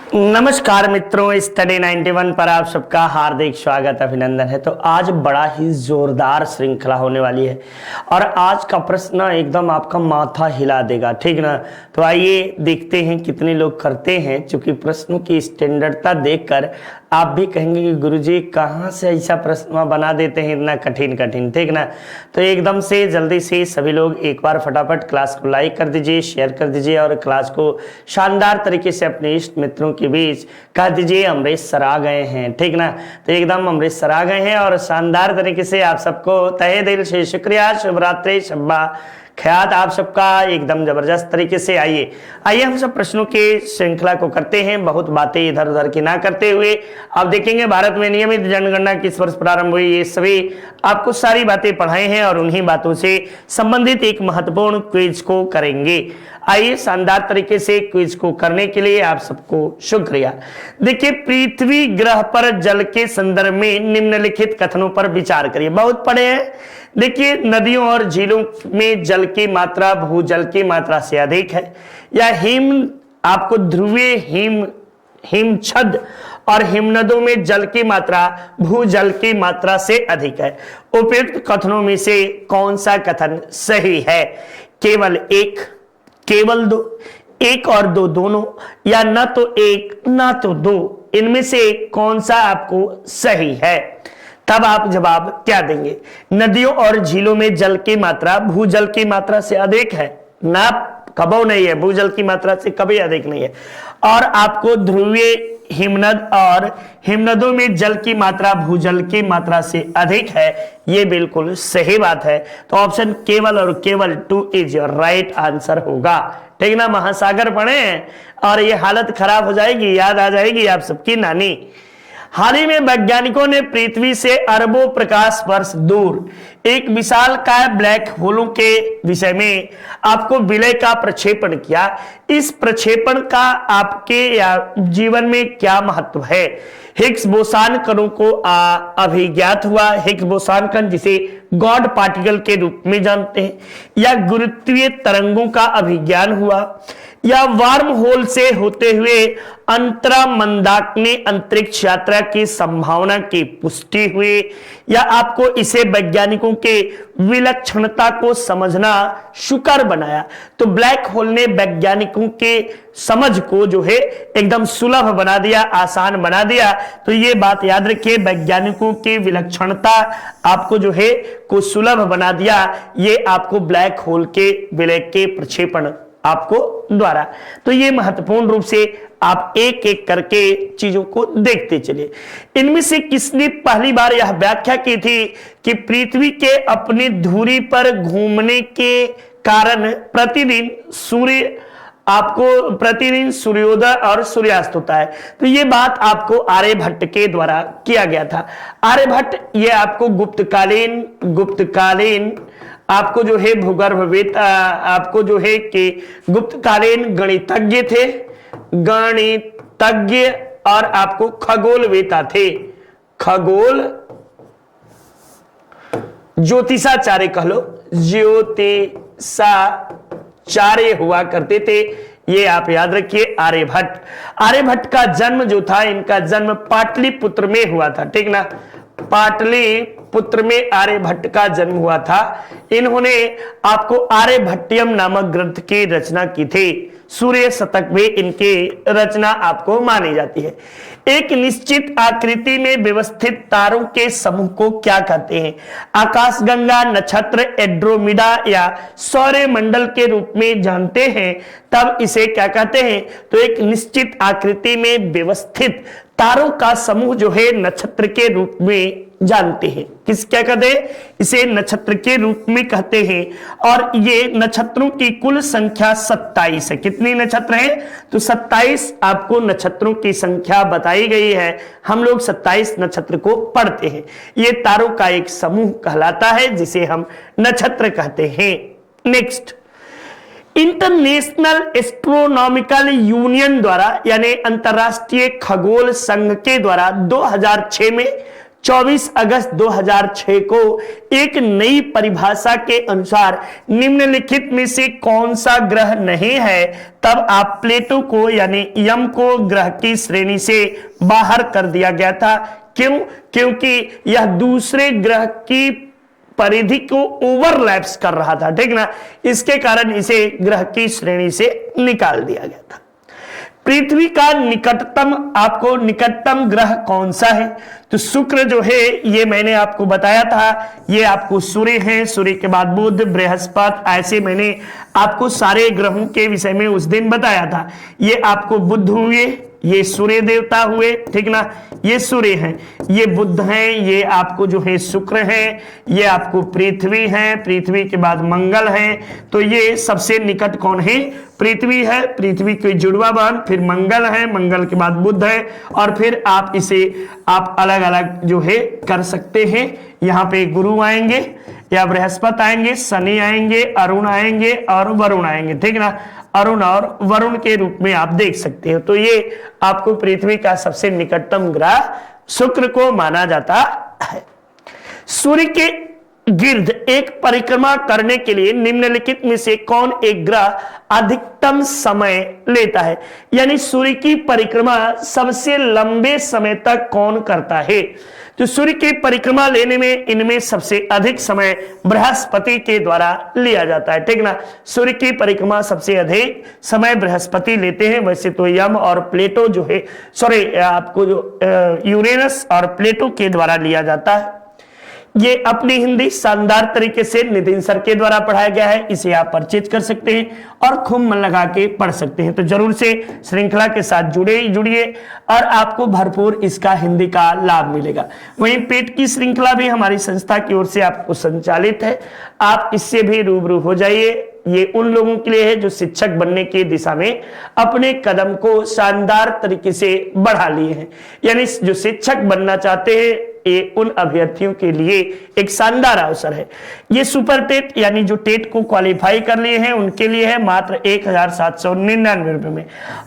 नमस्कार मित्रों, स्टडी 91 पर आप सबका हार्दिक स्वागत अभिनंदन है। तो आज बड़ा ही जोरदार श्रृंखला होने वाली है और आज का प्रश्न एकदम आपका माथा हिला देगा, ठीक ना। तो आइए देखते हैं कितने लोग करते हैं, क्योंकि प्रश्नों की स्टैंडर्डता देखकर आप भी कहेंगे कि गुरुजी कहाँ से ऐसा प्रश्न बना देते हैं इतना कठिन कठिन, ठीक ना। तो एकदम से जल्दी से सभी लोग एक बार फटाफट क्लास को लाइक कर दीजिए, शेयर कर दीजिए और क्लास को शानदार तरीके से अपने इष्ट मित्रों के बीच कह दीजिए अमरीश सर आ गए हैं, ठीक ना। तो एकदम अमरीश सर आ गए हैं और शानदार तरीके से आप सबको तहे दिल से शुक्रिया, शुभ रात्रि, शब्बा ख्यात आप सबका एकदम जबरदस्त तरीके से। आइए हम सब प्रश्नों के श्रृंखला को करते हैं, बहुत बातें इधर उधर की ना करते हुए। आप देखेंगे भारत में नियमित जनगणना किस वर्ष प्रारंभ हुई, ये सभी आपको सारी बातें पढ़ाए हैं और उन्हीं बातों से संबंधित एक महत्वपूर्ण क्विज को करेंगे। आइए शानदार तरीके से क्विज को करने के लिए आप सबको शुक्रिया। देखिए, पृथ्वी ग्रह पर जल के संदर्भ में निम्नलिखित कथनों पर विचार करिए। बहुत पढ़े हैं। देखिए, नदियों और झीलों में जल की मात्रा भूजल की मात्रा से अधिक है, या हिम आपको ध्रुवीय हिमछद और हिमनदों में जल की मात्रा भूजल की मात्रा से अधिक है। उपयुक्त कथनों में से कौन सा कथन सही है? केवल एक, केवल दो, एक और दो दोनों, या न तो एक न तो दो, इनमें से कौन सा आपको सही है? तब आप जवाब क्या देंगे? नदियों और झीलों में जल की मात्रा भूजल की मात्रा से अधिक है, ना कबो नहीं है, भूजल की मात्रा से कभी अधिक नहीं है। और आपको ध्रुवीय हिमनद और हिमनदों में जल की मात्रा भूजल की मात्रा से अधिक है, ये बिल्कुल सही बात है। तो ऑप्शन केवल और केवल 2 इज योर राइट आंसर होगा, ठीक ना। महासागर पढ़े और ये हालत खराब हो जाएगी, याद आ जाएगी आप सबकी नानी। हाल ही में वैज्ञानिकों ने पृथ्वी से अरबों प्रकाश वर्ष दूर एक विशालकाय ब्लैक होलों के विषय में आपको विलय का प्रक्षेपण किया। इस प्रक्षेपण का आपके या जीवन में क्या महत्व है? हिग्स बोसान कणों को अभिज्ञात हुआ। हिग्स बोसान कण जिसे गॉड पार्टिकल के रूप में जानते हैं, या गुरुत्वीय तरंगों का अभिज्ञान हुआ, या वार्म होल से होते हुए अंतरा मंदाकिनी अंतरिक्ष यात्रा की संभावना की पुष्टि हुई, या आपको इसे वैज्ञानिकों के विलक्षणता को समझना सुकर बनाया। तो ब्लैक होल ने वैज्ञानिकों के समझ को जो है एकदम सुलभ बना दिया, आसान बना दिया। तो ये बात याद रखिए, वैज्ञानिकों की विलक्षणता आपको जो है को सुलभ बना दिया, ये आपको ब्लैक होल के विलय के प्रक्षेपण आपको द्वारा। तो ये महत्वपूर्ण रूप से आप एक एक करके चीजों को देखते चलिए। इनमें से किसने पहली बार यह व्याख्या की थी कि पृथ्वी के अपनी धुरी पर घूमने के कारण प्रतिदिन सूर्योदय और सूर्यास्त होता है? तो ये बात आपको आर्यभट्ट के द्वारा किया गया था। आर्यभट्ट ये आपको गुप्तकालीन आपको जो है भूगर्भवेत्ता, आपको जो है कि गुप्तकालीन गणितज्ञ थे, गणितज्ञ और आपको खगोलवेत्ता थे। खगोल ज्योतिषाचार्य कह लो, ज्योतिषाचार्य हुआ करते थे। ये आप याद रखिए, आर्यभट्ट। आर्यभट्ट का जन्म जो था, इनका जन्म पाटलिपुत्र में हुआ था, ठीक ना। पाटलिपुत्र में आर्यभट्ट का जन्म हुआ था। इन्होंने आपको आर्यभट्टियम नामक ग्रंथ की रचना की थी। सूर्य शतक में इनकी रचना आपको मानी जाती है। एक निश्चित आकृति में व्यवस्थित तारों के समूह को क्या कहते हैं? आकाशगंगा, नक्षत्र, एंड्रोमेडा या सौरमंडल के रूप में जानते हैं, तब इसे क्या कहते हैं? तो एक निश्चित आकृति में व्यवस्थित तारों का समूह जो है नक्षत्र के रूप में जानते हैं। क्या कहते हैं? इसे नक्षत्र के रूप में कहते हैं। और ये नक्षत्रों की कुल संख्या 27 है। कितनी नक्षत्र हैं? तो 27 आपको नक्षत्रों की संख्या बताई गई है। हम लोग 27 नक्षत्र को पढ़ते हैं। ये तारों का एक समूह कहलाता है, जिसे हम नक्षत्र कहते हैं। नेक्स्ट, इंटरनेशनल एस्ट्रोनॉमिकल यूनियन द्वारा, यानी अंतरराष्ट्रीय खगोल संघ के द्वारा 2006 में 24 अगस्त 2006 को एक नई परिभाषा के अनुसार निम्नलिखित में से कौन सा ग्रह नहीं है, तब आप प्लेटो को यानी यम को ग्रह की श्रेणी से बाहर कर दिया गया था। क्यों? क्योंकि यह दूसरे ग्रह की परिधि को ओवरलैप्स कर रहा था, ठीक ना, इसके कारण इसे ग्रह की श्रेणी से निकाल दिया गया था। पृथ्वी का निकटतम ग्रह कौन सा है? तो शुक्र जो है ये मैंने आपको बताया था, ये आपको सूर्य है, सूर्य के बाद बुध, बृहस्पति, ऐसे मैंने आपको सारे ग्रहों के विषय में उस दिन बताया था। ये आपको बुध हुए, ये सूर्य देवता हुए, ठीक ना, ये सूर्य हैं, ये बुध हैं, ये आपको जो है शुक्र है, ये आपको पृथ्वी है, पृथ्वी के बाद मंगल है। तो ये सबसे निकट कौन है? पृथ्वी है, पृथ्वी के जुड़वा बहन, फिर मंगल है, मंगल के बाद बुध है, और फिर आप इसे आप अलग अलग जो है कर सकते हैं। यहाँ पे गुरु आएंगे या बृहस्पति आएंगे, शनि आएंगे, अरुण आएंगे और वरुण आएंगे, ठीक ना, अरुण और वरुण के रूप में आप देख सकते हो। तो ये आपको पृथ्वी का सबसे निकटतम ग्रह शुक्र को माना जाता है। सूर्य के गिर्द एक परिक्रमा करने के लिए निम्नलिखित में से कौन एक ग्रह अधिकतम समय लेता है? यानी सूर्य की परिक्रमा सबसे लंबे समय तक कौन करता है? तो सूर्य की परिक्रमा लेने में इनमें सबसे अधिक समय बृहस्पति के द्वारा लिया जाता है, ठीक ना। सूर्य की परिक्रमा सबसे अधिक समय बृहस्पति लेते हैं। वैसे तो यम और प्लेटो जो है, सॉरी आपको जो यूरेनस और प्लेटो के द्वारा लिया जाता है। ये अपनी हिंदी शानदार तरीके से नितिन सर के द्वारा पढ़ाया गया है, इसे आप परचेज कर सकते हैं और खूब मन लगा के पढ़ सकते हैं। तो जरूर से श्रृंखला के साथ जुड़िए और आपको भरपूर इसका हिंदी का लाभ मिलेगा। वहीं पेट की श्रृंखला भी हमारी संस्था की ओर से आपको संचालित है, आप इससे भी रूबरू हो जाइए। ये उन लोगों के लिए है जो शिक्षक बनने की दिशा में अपने कदम को शानदार तरीके से बढ़ा लिए हैं, यानी जो शिक्षक बनना चाहते हैं ये उन अभ्यर्थियों के लिए एक शानदार अवसर है। ये सुपर टेट यानी जो टेट को क्वालिफाई कर लिए हैं उनके लिए है मात्र 1799 रुपए में।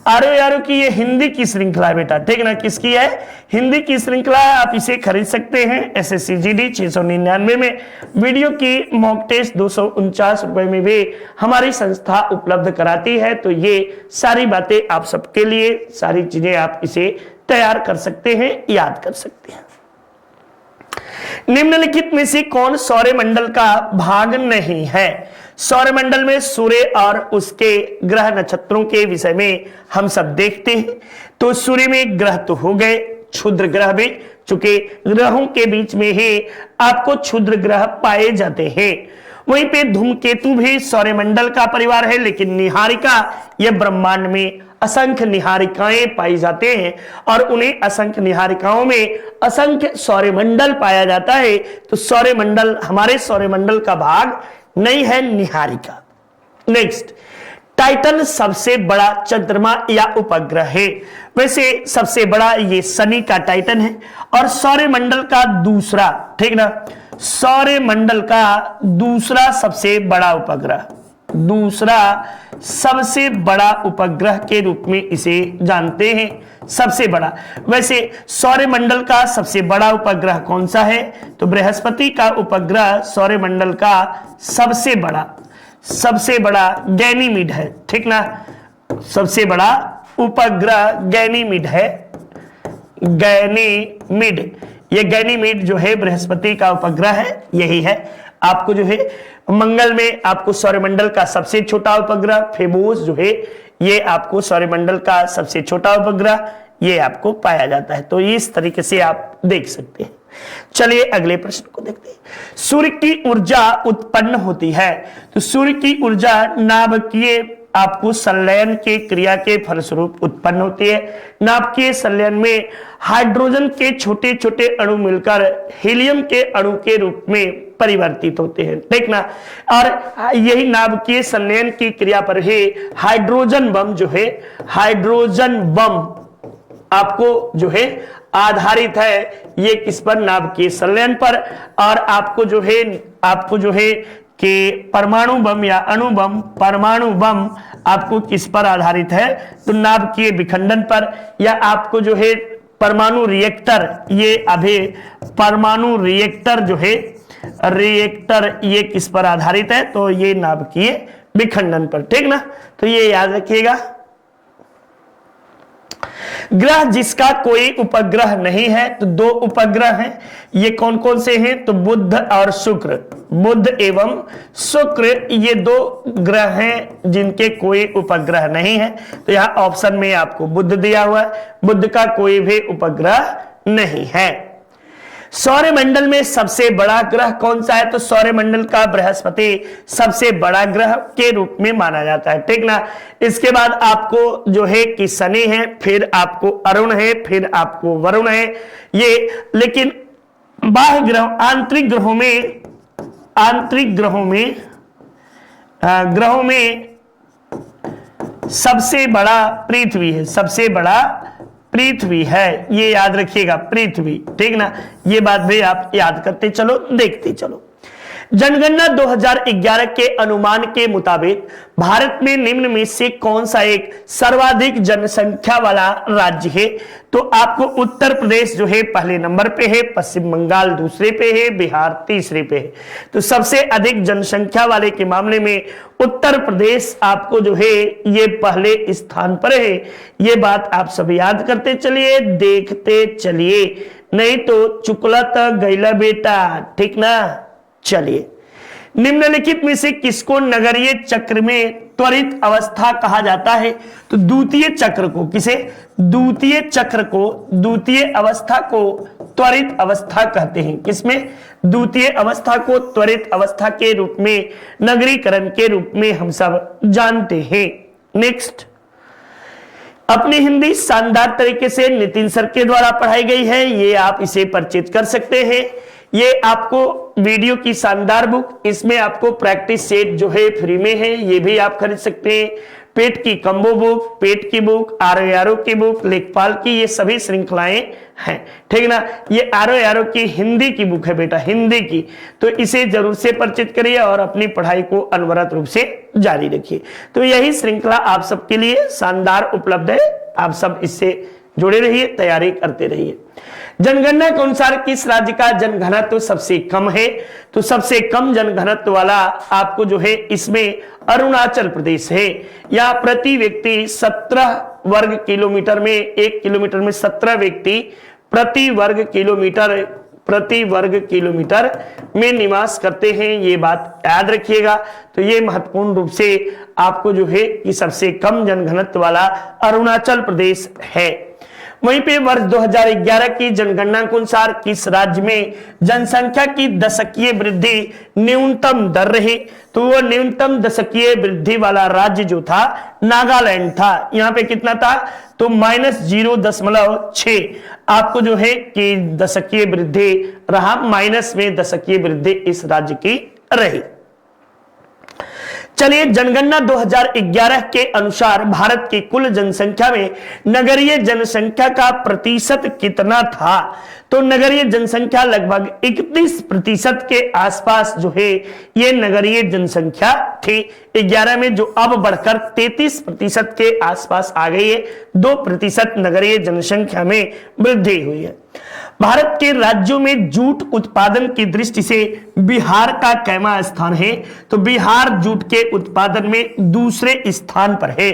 आरओ की ये हिंदी की श्रृंखला है बेटा, ठीक ना, किसकी है? हिंदी की श्रृंखला है। आप इसे खरीद सकते हैं SSC GD 699 में, वीडियो की मॉक टेस्ट 249 रुपए में भी हमारी संस्था उपलब्ध कराती है। तो ये सारी बातें आप सबके लिए, सारी चीजें आप इसे तैयार कर सकते हैं, याद कर सकते हैं। निम्नलिखित में से कौन सौरमंडल का भाग नहीं है? सौरमंडल में सूर्य और उसके ग्रह नक्षत्रों के विषय में हम सब देखते हैं। तो सूर्य में ग्रह तो हो गए, क्षुद्र ग्रह भी, चूंकि ग्रहों के बीच में ही आपको क्षुद्र ग्रह पाए जाते हैं। वहीं पे धूमकेतु भी सौरमंडल का परिवार है, लेकिन निहारिका यह ब्रह्मांड में असंख्य निहारिकाएं पाई जाते हैं और उन्हें असंख्य निहारिकाओं में असंख्य सौरमंडल पाया जाता है। तो सौरमंडल, हमारे सौरमंडल का भाग नहीं है निहारिका। नेक्स्ट, टाइटन सबसे बड़ा चंद्रमा या उपग्रह है। वैसे सबसे बड़ा ये शनि का टाइटन है और सौरमंडल का दूसरा, ठीक ना, सौरमंडल का दूसरा सबसे बड़ा उपग्रह, दूसरा सबसे बड़ा उपग्रह के रूप में इसे जानते हैं, सबसे बड़ा। वैसे सौरमंडल का सबसे बड़ा उपग्रह कौन सा है? तो बृहस्पति का उपग्रह सौरमंडल का सबसे बड़ा गैनीमीड है, ठीक ना, सबसे बड़ा उपग्रह गैनीमीड है, गैनीमीड। ये गैनीमीड जो है बृहस्पति का उपग्रह है, यही है। आपको जो है मंगल में आपको सौरमंडल का सबसे छोटा उपग्रह फेबोस जो है ये आपको सौरमंडल का सबसे छोटा उपग्रह ये आपको पाया जाता है। तो इस तरीके से आप देख सकते हैं। चलिए अगले प्रश्न को देखते हैं। सूर्य की ऊर्जा उत्पन्न होती है, तो सूर्य की ऊर्जा नाभिकीय आपको संलयन के क्रिया के फलस्वरूप उत्पन्न होती है। नाभिकीय संलयन में हाइड्रोजन के छोटे छोटे अणु मिलकर हीलियम के अणु के रूप में परिवर्तित होते हैं, ठीक ना। और यही नाभिकीय संलयन की क्रिया पर ही हाइड्रोजन बम जो है, हाइड्रोजन बम आपको जो है आधारित है। ये किस पर? नाभिकीय संलयन पर। और आपको जो है कि परमाणु बम या अणु बम, परमाणु बम आपको किस पर आधारित है? तो नाभिकीय विखंडन पर। या आपको जो है परमाणु रिएक्टर, ये अभी परमाणु रिएक्टर जो है, रिएक्टर ये किस पर आधारित है, तो ये नाभिकीय विखंडन पर, ठीक ना। तो ये याद रखिएगा। ग्रह जिसका कोई उपग्रह नहीं है, तो दो उपग्रह हैं, ये कौन कौन से हैं, तो बुध और शुक्र, बुध एवं शुक्र, ये दो ग्रह हैं जिनके कोई उपग्रह नहीं है। तो यहां ऑप्शन में आपको बुध दिया हुआ है, बुध का कोई भी उपग्रह नहीं है। सौरमंडल में सबसे बड़ा ग्रह कौन सा है, तो सौरमंडल का बृहस्पति सबसे बड़ा ग्रह के रूप में माना जाता है, ठीक ना। इसके बाद आपको जो है कि शनि है, फिर आपको अरुण है, फिर आपको वरुण है ये। लेकिन बाह्य ग्रह, आंतरिक ग्रहों में, आंतरिक ग्रहों में सबसे बड़ा पृथ्वी है, सबसे बड़ा पृथ्वी है, ये याद रखिएगा, पृथ्वी, ठीक ना। ये बात भी आप याद करते चलो, देखते चलो। जनगणना 2011 के अनुमान के मुताबिक भारत में निम्न में से कौन सा एक सर्वाधिक जनसंख्या वाला राज्य है, तो आपको उत्तर प्रदेश जो है पहले नंबर पे है, पश्चिम बंगाल दूसरे पे है, बिहार तीसरे पे है। तो सबसे अधिक जनसंख्या वाले के मामले में उत्तर प्रदेश आपको जो है ये पहले स्थान पर है। ये बात आप सब याद करते चलिए, देखते चलिए, नहीं तो चुकलत गैला बेटा, ठीक ना। चलिए, निम्नलिखित में से किसको नगरीय चक्र में त्वरित अवस्था कहा जाता है, तो द्वितीय चक्र को, किसे, द्वितीय चक्र को, द्वितीय अवस्था को त्वरित अवस्था कहते हैं। किसमें, द्वितीय अवस्था को त्वरित अवस्था के रूप में, नगरीकरण के रूप में हम सब जानते हैं। नेक्स्ट, अपनी हिंदी शानदार तरीके से नितिन सर के द्वारा पढ़ाई गई है, ये आप इसे परिचित कर सकते हैं। ये आपको वीडियो की शानदार बुक, इसमें आपको प्रैक्टिस सेट जो है फ्री में है, ये भी आप खरीद सकते हैं। पेट की कंबो बुक, पेट की बुक, आरो की बुक, लेखपाल की, ये सभी श्रृंखलाएं हैं, ठीक ना। ये आरो की हिंदी की बुक है बेटा, हिंदी की, तो इसे जरूर से परिचित करिए और अपनी पढ़ाई को अनवरत रूप से जारी रखिए। तो यही श्रृंखला आप सबके लिए शानदार उपलब्ध है, आप सब इससे जुड़े रहिए, तैयारी करते रहिए। जनगणना के अनुसार किस राज्य का जनघनत्व सबसे कम है, तो सबसे कम जनघनत्व वाला आपको जो है इसमें अरुणाचल प्रदेश है। या प्रति व्यक्ति 17 वर्ग किलोमीटर में, 1 किलोमीटर में 17 व्यक्ति प्रति वर्ग किलोमीटर में निवास करते हैं, ये बात याद रखिएगा। तो ये महत्वपूर्ण रूप से आपको जो है कि सबसे कम जनघनत्व वाला अरुणाचल प्रदेश है। वहीं पे वर्ष 2011 की जनगणना के अनुसार किस राज्य में जनसंख्या की दशकीय वृद्धि न्यूनतम दर रही, तो वो न्यूनतम दशकीय वृद्धि वाला राज्य जो था नागालैंड था। यहाँ पे कितना था, तो -0.6 आपको जो है कि दशकीय वृद्धि रहा, माइनस में दशकीय वृद्धि इस राज्य की रही। चलिए, जनगणना 2011 के अनुसार भारत की कुल जनसंख्या में नगरीय जनसंख्या का प्रतिशत कितना था, तो नगरीय जनसंख्या लगभग 31% के आसपास जो है ये नगरीय जनसंख्या थी 11 में, जो अब बढ़कर 33% के आसपास आ गई है। 2% नगरीय जनसंख्या में वृद्धि हुई है। भारत के राज्यों में जूट उत्पादन की दृष्टि से बिहार का कैमा स्थान है, तो बिहार जूट के उत्पादन में दूसरे स्थान पर है।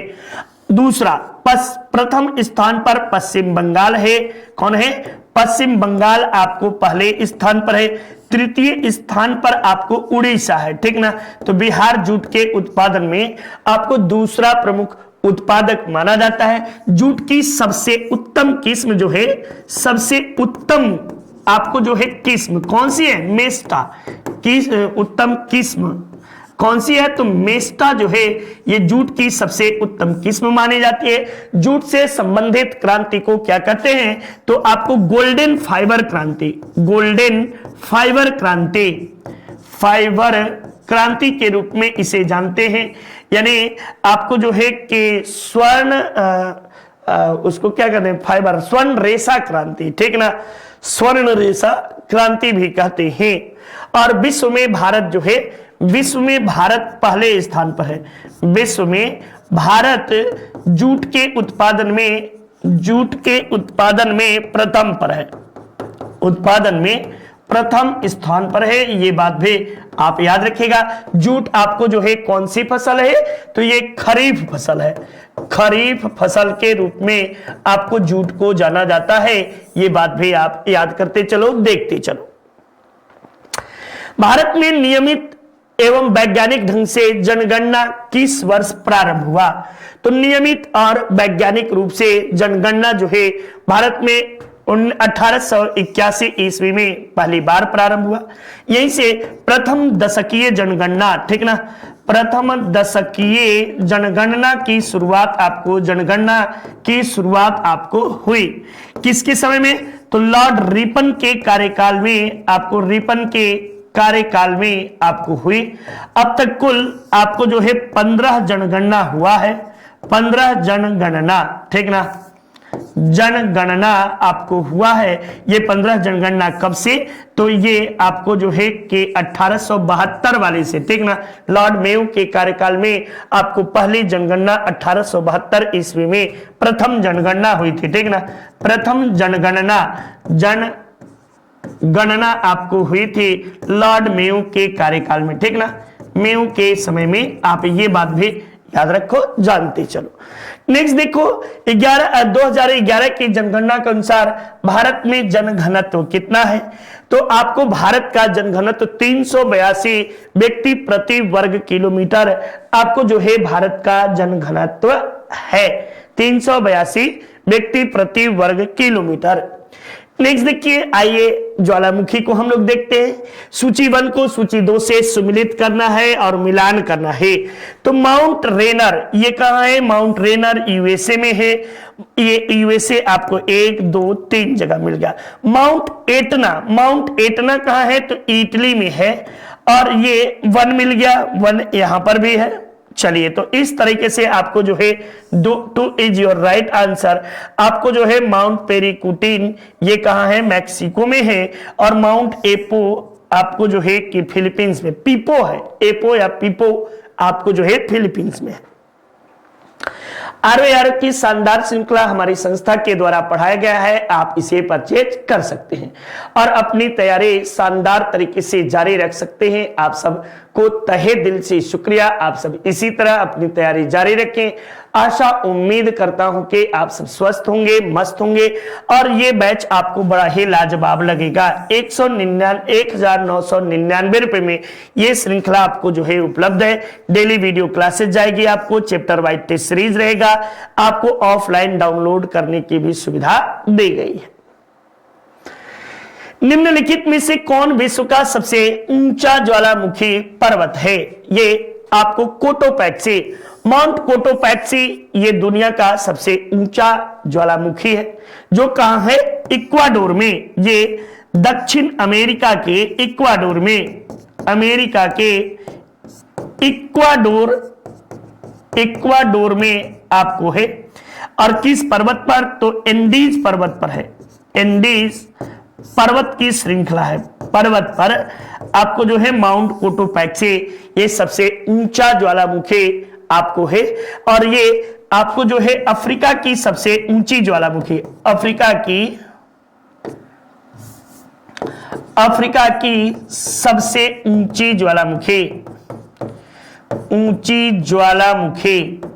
दूसरा, प्रथम स्थान पर पश्चिम बंगाल है। कौन है, पश्चिम बंगाल आपको पहले स्थान पर है। तृतीय स्थान पर आपको उड़ीसा है, ठीक ना। तो बिहार जूट के उत्पादन में आपको दूसरा प्रमुख उत्पादक माना जाता है। जूट की सबसे उत्तम किस्म जो है, सबसे उत्तम आपको जो है किस्म कौन सी है, मेस्टा की उत्तम किस्म कौन सी है, तो मेस्टा जो है ये जूट की सबसे उत्तम किस्म मानी जाती है। जूट से संबंधित क्रांति को क्या कहते हैं, तो आपको गोल्डन फाइबर क्रांति, गोल्डन फाइबर क्रांति, फाइबर क्रांति के रूप में इसे जानते हैं। यानी आपको जो है कि स्वर्ण उसको क्या कहते हैं, फाइबर, स्वर्ण रेशा क्रांति, ठीक ना, स्वर्ण रेशा क्रांति भी कहते हैं। और विश्व में भारत जो है, विश्व में भारत पहले स्थान पर है। विश्व में भारत जूट के उत्पादन में जूट के उत्पादन में प्रथम पर है, उत्पादन में प्रथम स्थान पर है। ये बात भी आप याद रखिएगा। जूट आपको जो है कौन सी फसल है, तो ये खरीफ फसल है। खरीफ फसल के रूप में आपको जूट को जाना जाता है। ये बात भी आप याद करते चलो, देखते चलो। भारत में नियमित एवं वैज्ञानिक ढंग से जनगणना किस वर्ष प्रारंभ हुआ? तो नियमित और वैज्ञानिक रूप से जनगणना जो है भारत में 1881 ईस्वी में पहली बार प्रारंभ हुआ। यहीं से प्रथम दशकीय जनगणना, ठीक ना, प्रथम दशकीय जनगणना की शुरुआत आपको हुई। किसके समय में? तो लॉर्ड रिपन के कार्यकाल में आपको हुई। अब तक कुल आपको जो है 15 जनगणना हुआ है, 15 जनगणना, ठीक ना, जनगणना आपको हुआ है। ये 15 जनगणना कब से? तो ये आपको जो है कि 1872 वाले से, ठीक ना, लॉर्ड मेयो के कार्यकाल में आपको पहली जनगणना 1872 ईस्वी में प्रथम जनगणना हुई थी, ठीक ना। प्रथम जनगणना आपको हुई थी लॉर्ड मेयो के कार्यकाल में, ठीक ना, मेयो के समय में। आप ये बात भी याद रखो, जानते चलो। नेक्स्ट देखो, 2011 की जनगणना के अनुसार भारत में जनघनत्व कितना है? तो आपको भारत का जनघनत्व 382 व्यक्ति प्रति वर्ग किलोमीटर आपको जो है भारत का जनघनत्व है, 382 व्यक्ति प्रति वर्ग किलोमीटर। नेक्स्ट देखिए, आइए ज्वालामुखी को हम लोग देखते हैं। सूची 1 को सूची 2 से सुमिलित करना है और मिलान करना है। तो माउंट रेनर, ये कहाँ है? माउंट रेनर यूएसए में है। ये यूएसए आपको 1, 2, 3 जगह मिल गया। माउंट एटना कहाँ है? तो इटली में है। और ये 1 मिल गया, 1 यहां पर भी है। चलिए, तो इस तरीके से आपको जो है 2 इज योर राइट आंसर। आपको जो है माउंट पेरिकुटिन, ये कहाँ है? मैक्सिको में है। और माउंट एपो आपको जो है कि फिलीपींस में, पीपो है, एपो या पीपो आपको जो है फिलीपींस में है। आरओआर की शानदार श्रृंखला हमारी संस्था के द्वारा पढ़ाया गया है। आप इसे परचेज कर सकते हैं और अपनी तैयारी शानदार तरीके से जारी रख सकते हैं। आप सब को तहे दिल से शुक्रिया। आप सब इसी तरह अपनी तैयारी जारी रखें। आशा उम्मीद करता हूं कि आप सब स्वस्थ होंगे, मस्त होंगे और ये बैच आपको बड़ा ही लाजवाब लगेगा। 1999 रुपए में ये श्रृंखला आपको जो है उपलब्ध है। डेली वीडियो क्लासेस जाएगी, आपको चैप्टर वाइज टेस्ट सीरीज रहेगा, आपको ऑफलाइन डाउनलोड करने की भी सुविधा दी गई है। निम्नलिखित में से कौन विश्व का सबसे ऊंचा ज्वालामुखी पर्वत है? ये आपको कोटोपैक्सी, माउंट कोटोपैक्सी ये दुनिया का सबसे ऊंचा ज्वालामुखी है, जो कहां है? इक्वाडोर में। ये दक्षिण अमेरिका के इक्वाडोर में, अमेरिका के इक्वाडोर में आपको है। और किस पर्वत पर? तो एंडीज पर्वत पर है। एंडीज पर्वत की श्रृंखला है, पर्वत पर आपको जो है माउंट कोटोपैक्सी ये सबसे ऊंचा ज्वालामुखी आपको है। और ये आपको जो है अफ्रीका की सबसे ऊंची ज्वालामुखी, अफ्रीका की सबसे ऊंची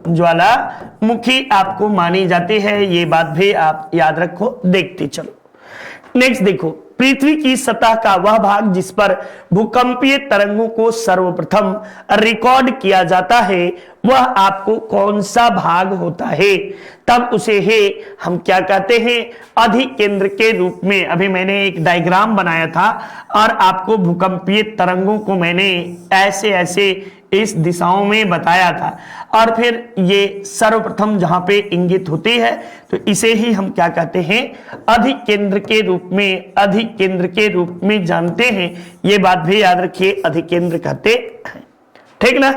ज्वालामुखी आपको मानी जाती है। ये बात भी आप याद रखो, देखते चलो। नेक्स्ट देखो, पृथ्वी की सतह का वह भाग जिस पर भूकंपीय तरंगों को सर्वप्रथम रिकॉर्ड किया जाता है, वह आपको कौन सा भाग होता है? तब उसे है हम क्या कहते हैं? अधिकेंद्र के रूप में। अभी मैंने एक डायग्राम बनाया था और आपको भूकंपीय तरंगों को मैंने ऐसे ऐसे इस दिशाओं में बताया था। और फिर ये सर्वप्रथम जहां पे इंगित होती है, तो इसे ही हम क्या कहते हैं? अधिकेंद्र के रूप में जानते हैं। ये बात भी याद रखिए, अधिकेंद्र कहते हैं, ठीक ना।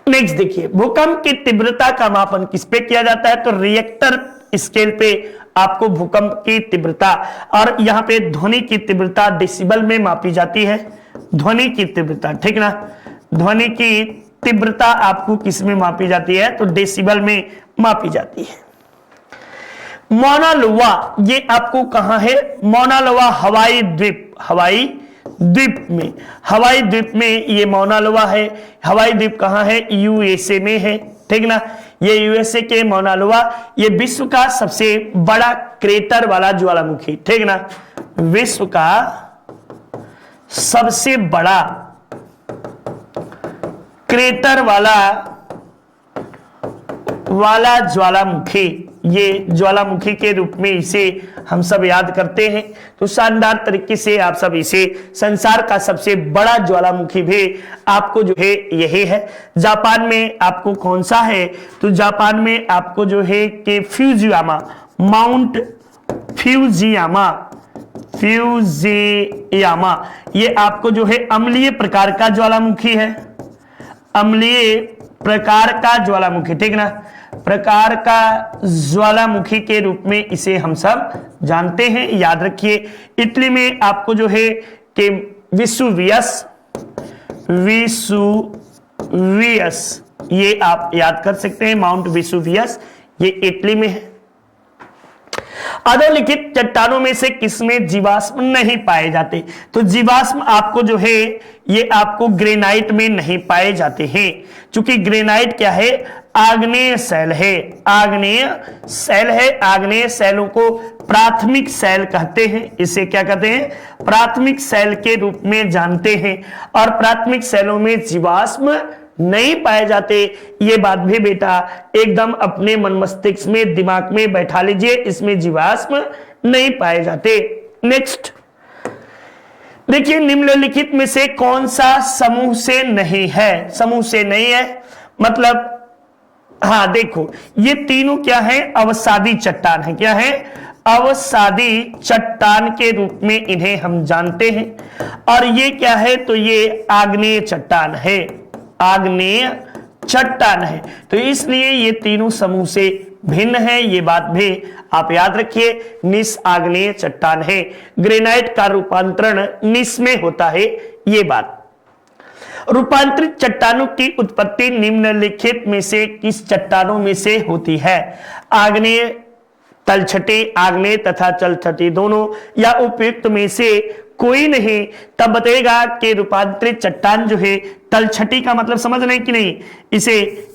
नेक्स्ट देखिए, भूकंप की तीव्रता का मापन किस पे किया जाता है? तो रिएक्टर स्केल पे आपको भूकंप की तीव्रता, और यहाँ पे ध्वनि की तीव्रता डेसिबल में मापी जाती है। ध्वनि की तीव्रता, ठीक ना, ध्वनि की तीव्रता आपको किस में मापी जाती है? तो डेसिबल में मापी जाती है। मौना लोआ ये आपको कहां है? मौना लोआ हवाई द्वीप, हवाई द्वीप में, हवाई द्वीप में ये मौना लोआ है। हवाई द्वीप कहां है? यूएसए में है, ठीक ना। ये यूएसए के मौना लोआ, ये विश्व का सबसे बड़ा क्रेटर वाला ज्वालामुखी, ठीक ना। विश्व का सबसे बड़ा क्रेटर वाला ज्वालामुखी, ये ज्वालामुखी के रूप में इसे हम सब याद करते हैं। तो शानदार तरीके से आप सब इसे संसार का सबसे बड़ा ज्वालामुखी भी आपको जो है यही है। जापान में आपको कौन सा है? तो जापान में आपको जो है कि फ्यूजियामा, माउंट फ्यूजियामा, फ्यूजियामा ये आपको जो है अम्लीय प्रकार का ज्वालामुखी है, अम्लीय प्रकार का ज्वालामुखी, ठीक ना। प्रकार का ज्वालामुखी के रूप में इसे हम सब जानते हैं, याद रखिए। इटली में आपको जो है कि विसुवियस, विसुवियस ये आप याद कर सकते हैं, माउंट विसुवियस ये इटली में है। अधोलिखित चट्टानों में से किसमें जीवाश्म नहीं पाए जाते? तो जीवाश्म आपको जो है ये आपको ग्रेनाइट में नहीं पाए जाते हैं, क्योंकि ग्रेनाइट क्या है? आग्नेय सेल है, आग्नेय सेल है। आग्नेय सेलों को प्राथमिक सेल कहते हैं। इसे क्या कहते हैं? प्राथमिक सेल के रूप में जानते हैं। और प्राथमिक सेलों में जीवाश्म नहीं पाए जाते, ये बात भी बेटा एकदम अपने मन मस्तिष्क में, दिमाग में बैठा लीजिए, इसमें जीवाश्म नहीं पाए जाते। नेक्स्ट देखिए, निम्नलिखित में से कौन सा समूह से नहीं है? समूह से नहीं है मतलब, हाँ देखो ये तीनों क्या है? अवसादी चट्टान है। क्या है? अवसादी चट्टान के रूप में इन्हें हम जानते हैं। और ये क्या है? तो ये आग्नेय चट्टान है, आग्नेय चट्टान है। तो इसलिए ये तीनों समूह से भिन्न है, ये बात भी आप याद रखिए। निस आग्नेय चट्टान है। ग्रेनाइट का रूपांतरण निस में होता है, ये बात। रूपांतरित चट्टानों की उत्पत्ति निम्नलिखित में से किस चट्टानों में से होती है? आग्नेय, तलछटी, आग्नेय तथा तलछटी दोनों, या उपयुक्त में से कोई नहीं। तब बताएगा कि रूपांतरित चट्टान जो है, तलछटी का मतलब समझ रहे कि नहीं?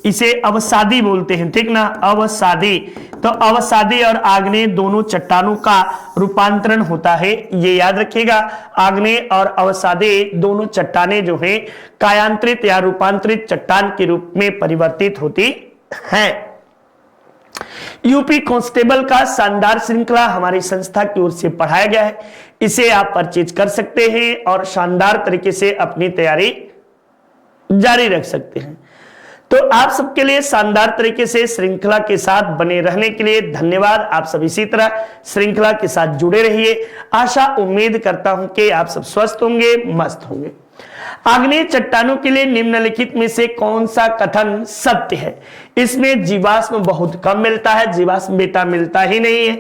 इसे अवसादी बोलते हैं, ठीक ना। अवसादी, तो अवसादी और आग्नेय दोनों चट्टानों का रूपांतरण होता है, ये याद रखिएगा। आग्नेय और अवसादी दोनों चट्टानें जो हैं कायांतरित या रूपांतरित चट्टान के रूप में परिवर्तित होती हैं। यूपी कांस्टेबल का शानदार श्रृंखला हमारी संस्था की ओर से पढ़ाया गया है, इसे आप परचेज कर सकते हैं और शानदार तरीके से अपनी तैयारी जारी रख सकते हैं। तो आप सबके लिए शानदार तरीके से श्रृंखला के साथ बने रहने के लिए धन्यवाद। आप सब इसी तरह श्रृंखला के साथ जुड़े रहिए। आशा उम्मीद करता हूं कि आप सब स्वस्थ होंगे, मस्त होंगे। आग्नेय चट्टानों के लिए निम्नलिखित में से कौन सा कथन सत्य है? इसमें जीवाश्म बहुत कम मिलता है, जीवाश्म बेटा मिलता ही नहीं है।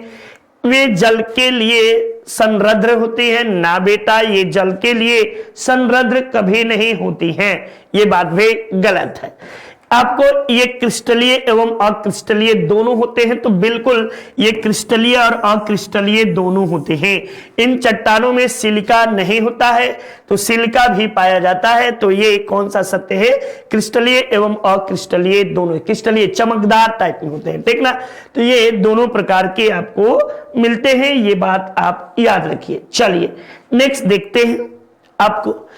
वे जल के लिए संरद्र होती है ना बेटा, ये जल के लिए संरद्र कभी नहीं होती हैं, ये बात भी गलत है। आपको ये क्रिस्टलीय एवं अक्रिस्टलीय दोनों होते हैं, तो बिल्कुल ये क्रिस्टलीय और अक्रिस्टलीय दोनों होते हैं। इन चट्टानों में सिलिका नहीं होता है, तो सिलिका भी पाया जाता है। तो ये कौन सा सत्य है? क्रिस्टलीय एवं अक्रिस्टलीय दोनों। क्रिस्टलीय चमकदार टाइप में होते हैं, ठीक ना। तो ये दोनों प्रकार के आपको मिलते हैं, ये बात आप याद रखिए। चलिए नेक्स्ट देखते हैं। आपको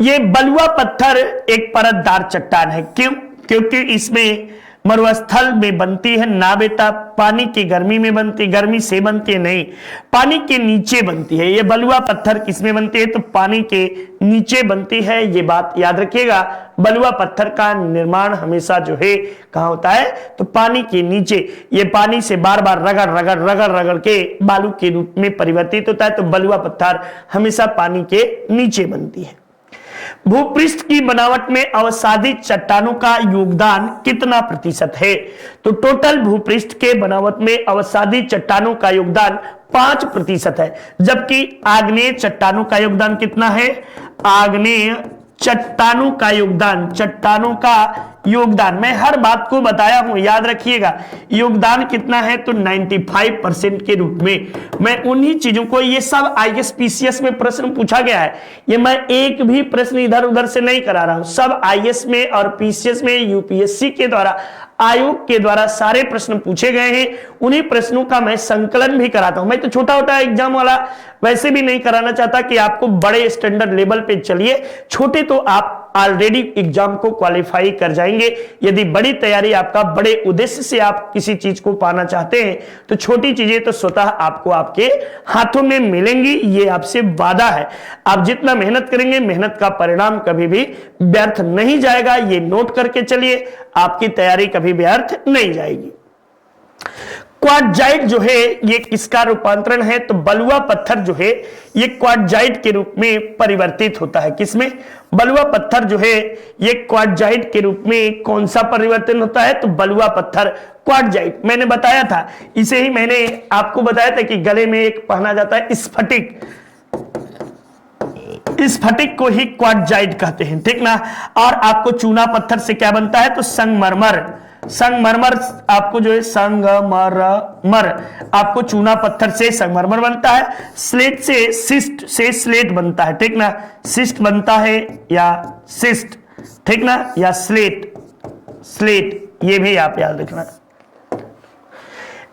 ये बलुआ पत्थर एक परतदार चट्टान है, क्यों? क्योंकि इसमें मरुस्थल में बनती है ना बेटा, पानी की गर्मी में बनती, गर्मी से बनती है नहीं, पानी के नीचे बनती है। ये बलुआ पत्थर किसमें बनती है? तो पानी के नीचे बनती है, ये बात याद रखिएगा। बलुआ पत्थर का निर्माण हमेशा जो है कहाँ होता है? तो पानी के नीचे। ये पानी से बार बार रगड़ रगड़ रगड़ रगड़ के बालू के रूप में परिवर्तित होता है, तो बलुआ पत्थर हमेशा पानी के नीचे बनती है। भूपृष्ठ की बनावट में अवसादी चट्टानों का योगदान कितना प्रतिशत है? तो टोटल भूपृष्ठ के बनावट में अवसादी चट्टानों का योगदान 5% है, जबकि आग्नेय चट्टानों का योगदान कितना है? आग्नेय चट्टानों का योगदान, मैं हर बात को बताया हूं, याद रखिएगा। योगदान कितना है तो 95% के रूप में। मैं उन्हीं चीजों को, ये सब आईएएस पीसीएस में प्रश्न पूछा गया है, ये मैं एक भी प्रश्न इधर उधर से नहीं करा रहा हूं, सब आईएएस में और पीसीएस में, यूपीएससी के द्वारा, आयोग के द्वारा सारे प्रश्न पूछे गए हैं। उन्हीं प्रश्नों का मैं संकलन भी कराता हूं। मैं तो छोटा छोटा एग्जाम वाला वैसे भी नहीं कराना चाहता कि आपको बड़े स्टैंडर्ड लेवल पे चलिए, छोटे तो आप ऑलरेडी एग्जाम को क्वालिफाई कर जाएंगे। यदि बड़ी तैयारी आपका, बड़े उद्देश्य से आप किसी चीज को पाना चाहते हैं तो छोटी चीजें तो स्वतः आपको आपके हाथों में मिलेंगी, ये आपसे वादा है। आप जितना मेहनत करेंगे, मेहनत का परिणाम कभी भी व्यर्थ नहीं जाएगा, ये नोट करके चलिए, आपकी तैयारी कभी व्यर्थ नहीं जाएगी। क्वार्टजाइट जो है ये किसका रूपांतरण है तो बलुआ पत्थर जो है ये क्वार्टजाइट के रूप में परिवर्तित होता है। किसमें? बलुआ पत्थर जो है ये क्वार्टजाइट के रूप में कौन सा परिवर्तन होता है तो बलुआ पत्थर क्वार्टजाइट। मैंने बताया था, इसे ही मैंने आपको बताया था कि गले में एक पहना जाता है स्फटिक, स्फटिक को ही क्वार्टजाइट कहते हैं, ठीक ना। और आपको चूना पत्थर से क्या बनता है तो संगमरमर, संगमरमर आपको जो है संगमरमर आपको चूना पत्थर से संगमरमर बनता है। स्लेट से सिस्ट से स्लेट बनता है, ठीक ना, सिस्ट बनता है या सिस्ट, ठीक ना, या स्लेट, स्लेट, ये भी आप याद रखना।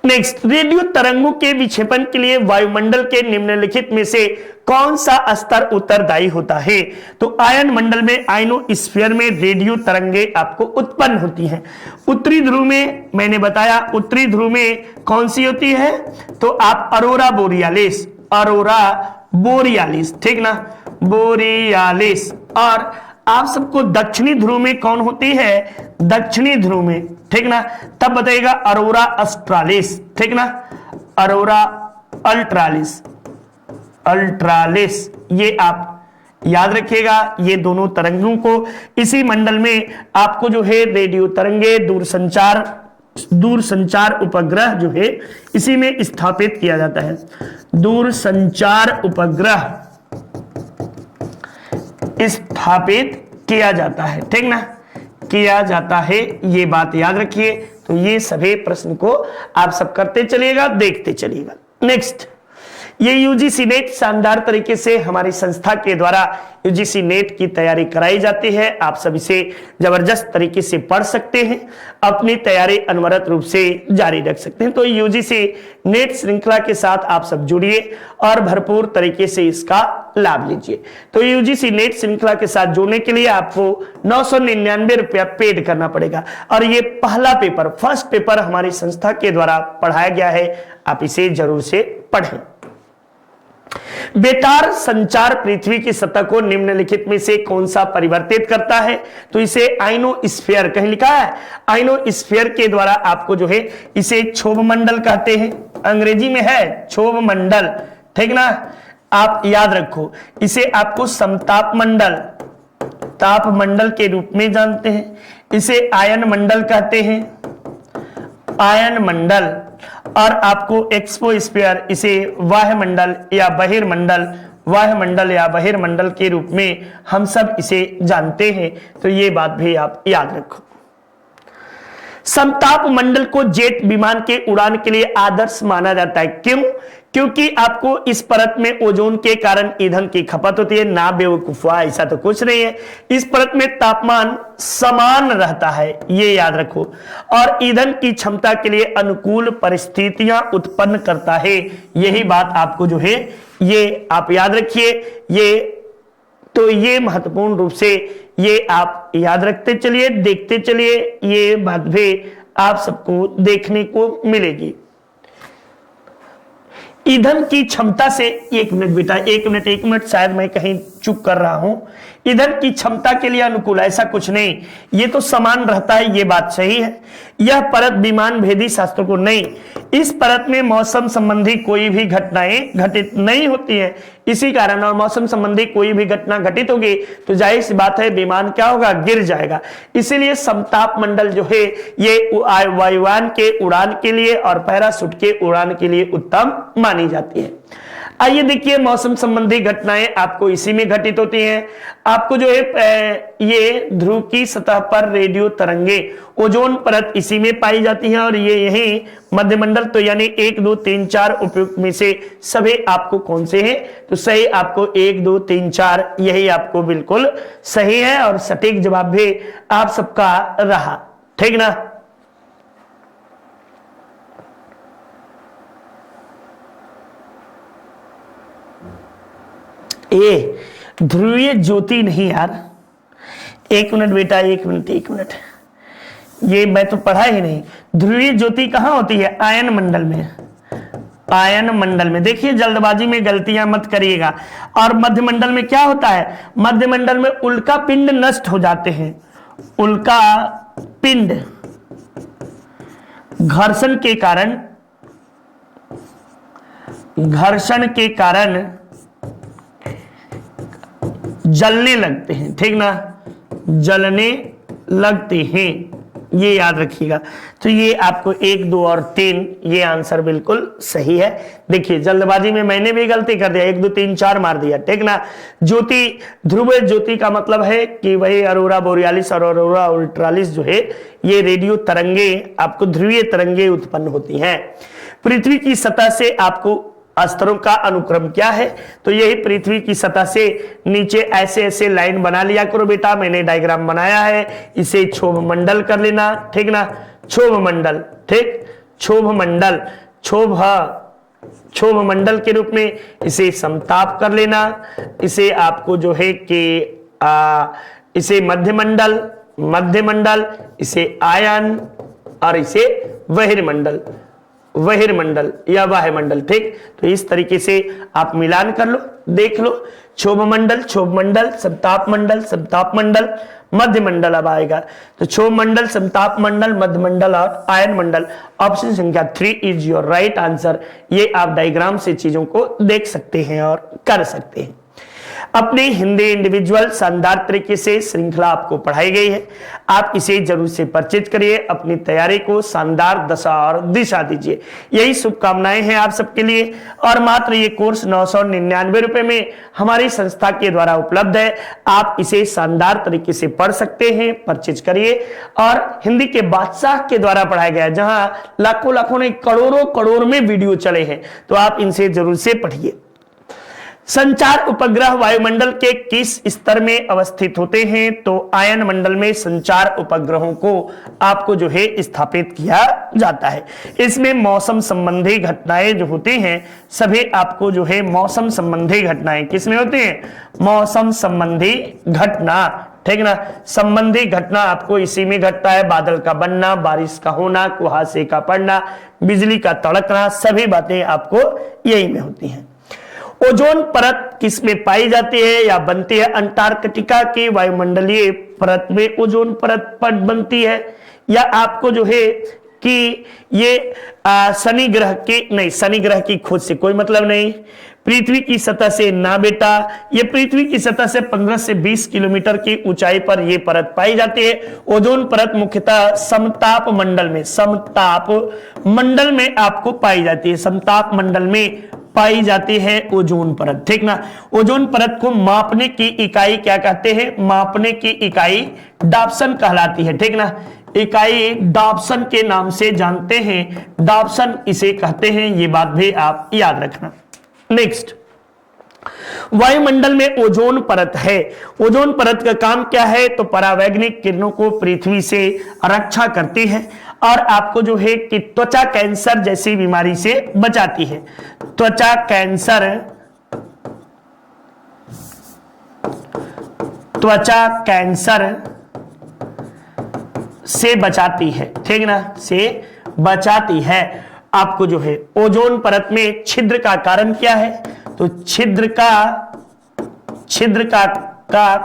नेक्स्ट, रेडियो तरंगों के विक्षेपण के लिए वायुमंडल के निम्नलिखित में से कौन सा स्तर उत्तरदायी होता है तो आयन मंडल में, आयनोस्फीयर में रेडियो तरंगे आपको उत्पन्न होती हैं। उत्तरी ध्रुव में मैंने बताया, उत्तरी ध्रुव में कौन सी होती है तो आप अरोरा बोरियालिस, अरोरा बोरियालिस, ठीक ना, बोरियालिस। और आप सबको दक्षिणी ध्रुव में कौन होती है, दक्षिणी ध्रुव में, ठीक ना, तब बताइएगा अरोरा ऑस्ट्रालिस, ठीक ना, अरोरा अल्ट्रालिस, अल्ट्रालिस, ये आप याद रखिएगा। ये दोनों तरंगों को इसी मंडल में आपको जो है रेडियो तरंगे, दूरसंचार उपग्रह जो है इसी में स्थापित किया जाता है, दूरसंचार उपग्रह स्थापित किया जाता है, ठीक ना, किया जाता है, ये बात याद रखिए। तो ये सभी प्रश्न को आप सब करते चलिएगा, देखते चलिएगा। नेक्स्ट, ये यूजीसी नेट शानदार तरीके से हमारी संस्था के द्वारा यूजीसी नेट की तैयारी कराई जाती है। आप सब इसे जबरदस्त तरीके से पढ़ सकते हैं, अपनी तैयारी अनवरत रूप से जारी रख सकते हैं। तो यूजीसी नेट श्रृंखला के साथ आप सब जुड़िए और भरपूर तरीके से इसका लाभ लीजिए। तो यूजीसी नेट श्रृंखला के साथ जुड़ने के लिए आपको 999 रुपया पेड करना पड़ेगा और ये पहला पेपर, फर्स्ट पेपर हमारी संस्था के द्वारा पढ़ाया गया है, आप इसे जरूर से पढ़ें। बेतार संचार पृथ्वी की सतह को निम्नलिखित में से कौन सा परिवर्तित करता है तो इसे आयनोस्फीयर, कहीं लिखा है आयनोस्फीयर के द्वारा आपको जो है इसे क्षोभ मंडल कहते हैं, अंग्रेजी में है क्षोभ मंडल, ठीक ना, आप याद रखो। इसे आपको समताप मंडल, ताप मंडल के रूप में जानते हैं, इसे आयन मंडल कहते हैं, आयन मंडल। और आपको एक्सपोस्फीयर, इसे वायुमंडल या बहिर्मंडल, वायुमंडल या बहिर्मंडल के रूप में हम सब इसे जानते हैं। तो ये बात भी आप याद रखो। समताप मंडल को जेट विमान के उड़ान के लिए आदर्श माना जाता है। क्यों? क्योंकि आपको इस परत में ओजोन के कारण ईंधन की खपत होती है। ना बेवकूफा, ऐसा तो कुछ नहीं है। इस परत में तापमान समान रहता है, ये याद रखो, और ईंधन की क्षमता के लिए अनुकूल परिस्थितियां उत्पन्न करता है। यही बात आपको जो है ये आप याद रखिए। ये तो ये महत्वपूर्ण रूप से ये आप याद रखते चलिए, देखते चलिए, ये बात भी आप सबको देखने को मिलेगी। ईंधन की क्षमता से, एक मिनट बेटा, एक मिनट, शायद मैं कहीं चुप कर रहा हूं। ईंधन की क्षमता के लिए अनुकूल, ऐसा कुछ नहीं, ये तो समान रहता है, ये बात सही है। यह परत विमान भेदी शास्त्र को नहीं, इस परत में मौसम संबंधी कोई भी घटनाएं घटित नहीं होती हैं। इसी कारण, और मौसम संबंधी कोई भी घटना घटित होगी तो जाहिर सी बात है विमान क्या होगा, गिर जाएगा। इसीलिए समताप मंडल जो है ये वायुयान के उड़ान के लिए और पैराशूट के उड़ान के लिए उत्तम मानी जाती है। आइए देखिए, मौसम संबंधी घटनाएं आपको इसी में घटित होती हैं। आपको जो है ये ध्रुव की सतह पर रेडियो तरंगे, ओजोन परत इसी में पाई जाती है और ये यही मध्यमंडल, तो यानी 1 2 3 4 उपयुक्त में से सभी आपको कौन से हैं? तो सही आपको 1 2 3 4 यही आपको बिल्कुल सही है और सटीक जवाब भी आप सबका रहा, ठीक ना। ए ध्रुवीय ज्योति नहीं यार, 1 मिनट बेटा, 1 मिनट 1 मिनट, ये मैं तो पढ़ा ही नहीं। ध्रुवीय ज्योति कहां होती है? आयन मंडल में, आयन मंडल में। देखिए जल्दबाजी में गलतियां मत करिएगा। और मध्यमंडल में क्या होता है? मध्यमंडल में उल्का पिंड नष्ट हो जाते हैं। उल्का पिंड घर्षण के कारण जलने लगते हैं, ठीक ना, जलने लगते हैं, ये याद रखिएगा। तो ये आपको 1 2 और 3 ये आंसर बिल्कुल सही है। देखिए जल्दबाजी में मैंने भी गलती कर दिया, 1 2 3 4 मार दिया, ठीक ना। ज्योति, ध्रुव ज्योति का मतलब है कि वही अरोरा बोरियालिस और अरोरा ऑल्ट्रालिस जो है ये रेडियो तरंगे, आपको ध्रुवीय तरंगे उत्पन्न होती हैं। पृथ्वी की सतह से आपको स्तरों का अनुक्रम क्या है? तो यही पृथ्वी की सतह से नीचे ऐसे ऐसे लाइन बना लिया करो बेटा, मैंने डायग्राम बनाया है, इसे क्षोभ मंडल कर लेना, ठीक ना। क्षोभ मंडल, ठीक, क्षोभ मंडल, क्षोभ मंडल के रूप में इसे समताप कर लेना। इसे आपको जो है कि इसे मध्यमंडल, मध्यमंडल, इसे आयन और इसे बहिर्मंडल, बहिर्मंडल या वायुमंडल, ठीक। तो इस तरीके से आप मिलान कर लो, देख लो, क्षोभ मंडल, क्षोभ मंडल, समताप मंडल, समताप मंडल, मध्य मंडल अब आएगा। तो क्षोभ मंडल, समताप मंडल, मध्य मंडल और आयन मंडल। ऑप्शन संख्या 3 इज योर राइट आंसर। ये आप डायग्राम से चीजों को देख सकते हैं और कर सकते हैं। अपने हिंदी इंडिविजुअल शानदार तरीके से श्रृंखला आपको पढ़ाई गई है, आप इसे जरूर से परिचित करिए, अपनी तैयारी को शानदार दशा और दिशा दीजिए, यही शुभकामनाएं हैं आप सबके लिए। और मात्र ये कोर्स 999 रुपए में हमारी संस्था के द्वारा उपलब्ध है। आप इसे शानदार तरीके से पढ़ सकते हैं, परिचित करिए। और हिंदी के बादशाह के द्वारा पढ़ाया गया, जहां लाखों लाखों नहीं करोड़ों करोड़ में वीडियो चले हैं, तो आप इनसे जरूर से पढ़िए। संचार उपग्रह वायुमंडल के किस स्तर में अवस्थित होते हैं? तो आयन मंडल में संचार उपग्रहों को आपको जो है स्थापित किया जाता है। इसमें मौसम संबंधी घटनाएं जो होती हैं सभी आपको जो है मौसम संबंधी घटनाएं किसमें होती हैं? मौसम संबंधी घटना, ठीक ना। संबंधी घटना आपको इसी में घटता है, बादल का बनना, बारिश का होना, कुहासे का पड़ना, बिजली का तड़कना, सभी बातें आपको यही में होती हैं। ओजोन परत किसमें पाई जाती है या बनती है? अंटार्कटिका की वायुमंडलीय परत में ओजोन परत बनती है। या आपको जो है कि ये शनि ग्रह की, नहीं, शनि ग्रह की खोज से कोई मतलब नहीं, पृथ्वी की सतह से ना बेटा, ये पृथ्वी की सतह से 15 से 20 किलोमीटर की ऊंचाई पर यह परत पाई जाती है। ओजोन परत मुख्यतः समताप मंडल में, समताप मंडल में आपको पाई जाती है, समताप मंडल में पाई जाती है ओजोन परत, ठीक ना। ओजोन परत को मापने की इकाई क्या कहते हैं? मापने की इकाई डाप्सन कहलाती है, ठीक ना। इकाई डाप्सन के नाम से जानते हैं, डाप्सन इसे कहते हैं, ये बात भी आप याद रखना। नेक्स्ट, वायुमंडल में ओजोन परत है। ओजोन परत का काम क्या है? तो परावैंगनिक किरणों को पृथ्वी से रक्षा करती है और आपको जो है कि त्वचा कैंसर जैसी बीमारी से बचाती है। त्वचा कैंसर, त्वचा कैंसर से बचाती है, ठीक ना, से बचाती है। आपको जो है ओजोन परत में छिद्र का कारण क्या है? तो छिद्र का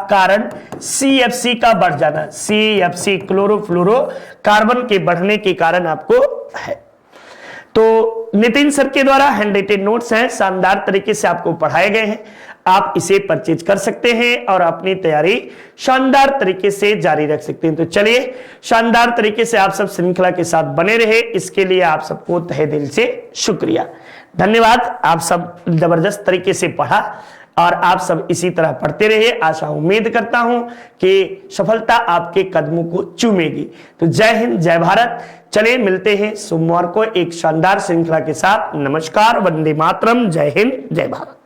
कारण CFC का बढ़ जाना, CFC क्लोरोफ्लोरो कार्बन के बढ़ने के कारण आपको है। तो नितिन सर के द्वारा हैंड रिटेन नोट्स हैं, शानदार तरीके से आपको पढ़ाए गए हैं। आप इसे परचेज कर सकते हैं और अपनी तैयारी शानदार तरीके से जारी रख सकते हैं। तो चलिए, शानदार तरीके से आप सब श्रृंखला के साथ बने रहे, इसके लिए आप सबको तहे दिल से शुक्रिया, धन्यवाद। आप सब जबरदस्त तरीके से पढ़ा और आप सब इसी तरह पढ़ते रहे। आशा उम्मीद करता हूं कि सफलता आपके कदमों को चूमेगी। तो जय हिंद, जय भारत। चलिए मिलते हैं सोमवार को एक शानदार श्रृंखला के साथ। नमस्कार, वंदे मातरम, जय हिंद, जय भारत।